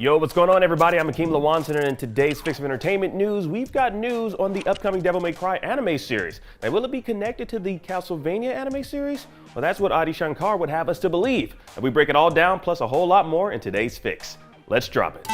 Yo, what's going on, everybody? I'm Akeem Lawanson, and in today's Fix of Entertainment news, we've got news on the upcoming Devil May Cry anime series. Now, will it be connected to the Castlevania anime series? Well, that's what Adi Shankar would have us to believe. And we break it all down, plus a whole lot more in today's Fix. Let's drop it.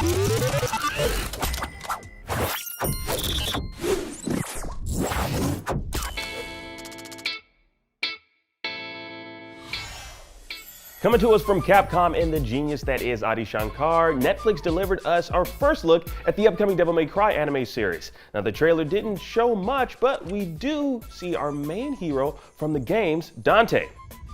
Coming to us from Capcom and the genius that is Adi Shankar, Netflix delivered us our first look at the upcoming Devil May Cry anime series. Now, the trailer didn't show much, but we do see our main hero from the games, Dante.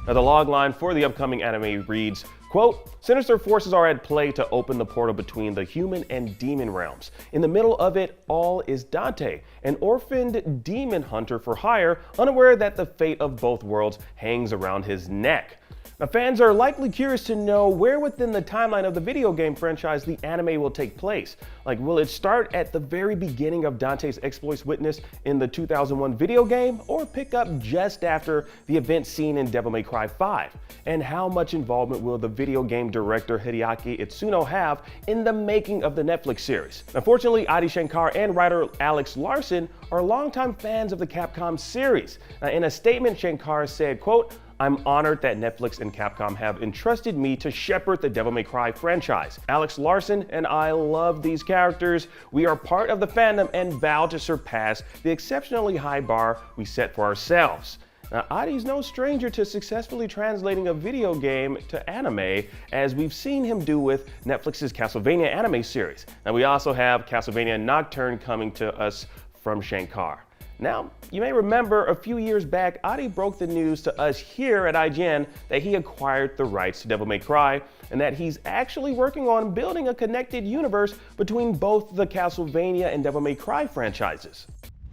Now, the logline for the upcoming anime reads, quote, "Sinister forces are at play to open the portal between the human and demon realms. In the middle of it all is Dante, an orphaned demon hunter for hire, unaware that the fate of both worlds hangs around his neck." Now, fans are likely curious to know where within the timeline of the video game franchise the anime will take place. Like, will it start at the very beginning of Dante's exploits witnessed in the 2001 video game, or pick up just after the events seen in Devil May Cry 5? And how much involvement will the video game director Hideaki Itsuno have in the making of the Netflix series? Unfortunately, Adi Shankar and writer Alex Larson are longtime fans of the Capcom series. Now, in a statement, Shankar said, quote, "I'm honored that Netflix and Capcom have entrusted me to shepherd the Devil May Cry franchise. Alex Larson and I love these characters. We are part of the fandom and vow to surpass the exceptionally high bar we set for ourselves." Now, Adi's no stranger to successfully translating a video game to anime, as we've seen him do with Netflix's Castlevania anime series. Now, we also have Castlevania Nocturne coming to us from Shankar. Now, you may remember a few years back, Adi broke the news to us here at IGN that he acquired the rights to Devil May Cry, and that he's actually working on building a connected universe between both the Castlevania and Devil May Cry franchises.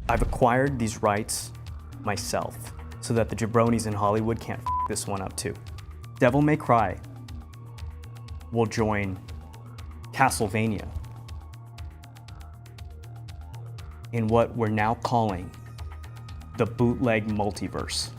I've acquired these rights myself, so that the jabronis in Hollywood can't this one up too. Devil May Cry will join Castlevania in what we're now calling the bootleg multiverse.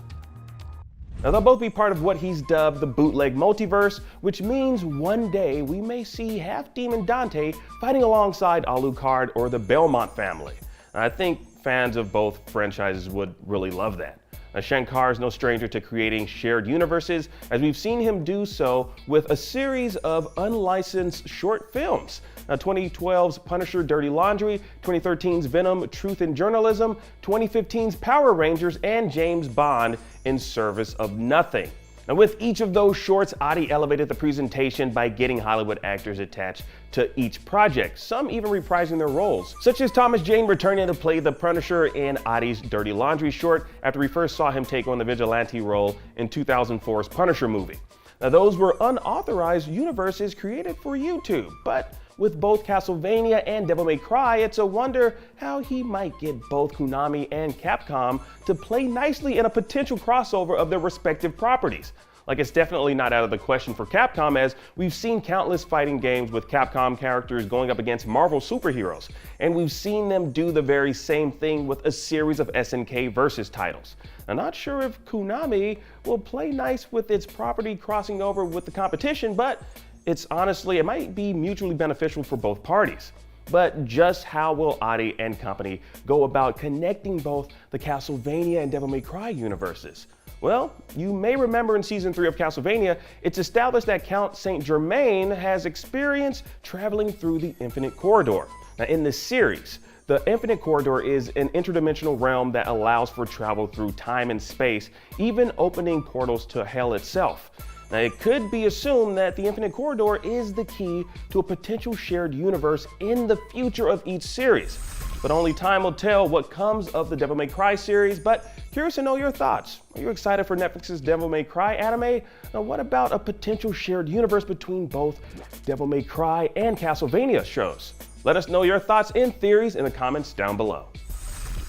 Now, they'll both be part of what he's dubbed the bootleg multiverse, which means one day we may see half-demon Dante fighting alongside Alucard or the Belmont family. I think fans of both franchises would really love that. Now, Shankar is no stranger to creating shared universes, as we've seen him do so with a series of unlicensed short films. Now, 2012's Punisher Dirty Laundry, 2013's Venom Truth in Journalism, 2015's Power Rangers, and James Bond in Service of Nothing. Now, with each of those shorts, Adi elevated the presentation by getting Hollywood actors attached to each project, some even reprising their roles, such as Thomas Jane returning to play the Punisher in Adi's Dirty Laundry short after we first saw him take on the vigilante role in 2004's Punisher movie. Now, those were unauthorized universes created for YouTube, but with both Castlevania and Devil May Cry, it's a wonder how he might get both Konami and Capcom to play nicely in a potential crossover of their respective properties. Like, it's definitely not out of the question for Capcom, as we've seen countless fighting games with Capcom characters going up against Marvel superheroes, and we've seen them do the very same thing with a series of SNK versus titles. I'm not sure if Konami will play nice with its property crossing over with the competition, but it might be mutually beneficial for both parties. But just how will Adi and company go about connecting both the Castlevania and Devil May Cry universes? Well, you may remember in Season 3 of Castlevania, it's established that Count Saint Germain has experience traveling through the Infinite Corridor. Now, in this series, the Infinite Corridor is an interdimensional realm that allows for travel through time and space, even opening portals to hell itself. Now, it could be assumed that the Infinite Corridor is the key to a potential shared universe in the future of each series. But only time will tell what comes of the Devil May Cry series, but curious to know your thoughts. Are you excited for Netflix's Devil May Cry anime? Now, what about a potential shared universe between both Devil May Cry and Castlevania shows? Let us know your thoughts and theories in the comments down below.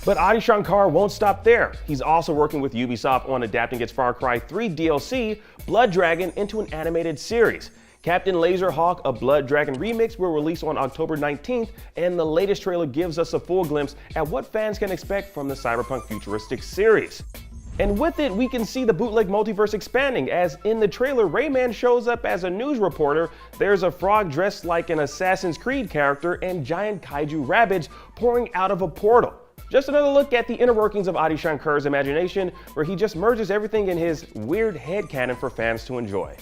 But Adi Shankar won't stop there. He's also working with Ubisoft on adapting its Far Cry 3 DLC, Blood Dragon, into an animated series. Captain Laserhawk, a Blood Dragon remix, will release on October 19th, and the latest trailer gives us a full glimpse at what fans can expect from the cyberpunk futuristic series. And with it, we can see the bootleg multiverse expanding, as in the trailer, Rayman shows up as a news reporter, there's a frog dressed like an Assassin's Creed character, and giant kaiju rabbits pouring out of a portal. Just another look at the inner workings of Adi Shankar's imagination, where he just merges everything in his weird headcanon for fans to enjoy.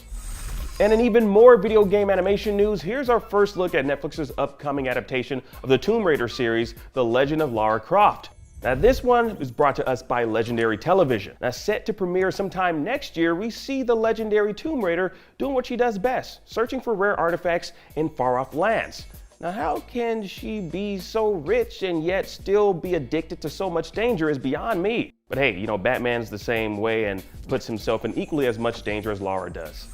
And in even more video game animation news, here's our first look at Netflix's upcoming adaptation of the Tomb Raider series, The Legend of Lara Croft. Now this one is brought to us by Legendary Television. Now set to premiere sometime next year, we see the legendary Tomb Raider doing what she does best, searching for rare artifacts in far-off lands. Now how can she be so rich and yet still be addicted to so much danger is beyond me. But hey, you know, Batman's the same way and puts himself in equally as much danger as Lara does.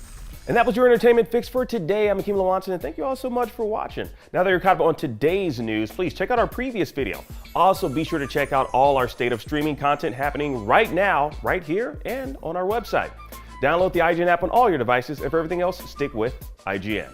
And that was your entertainment fix for today. I'm Akeem Lawanson, and thank you all so much for watching. Now that you're caught up on today's news, please check out our previous video. Also, be sure to check out all our state of streaming content happening right now, right here, and on our website. Download the IGN app on all your devices, and for everything else, stick with IGN.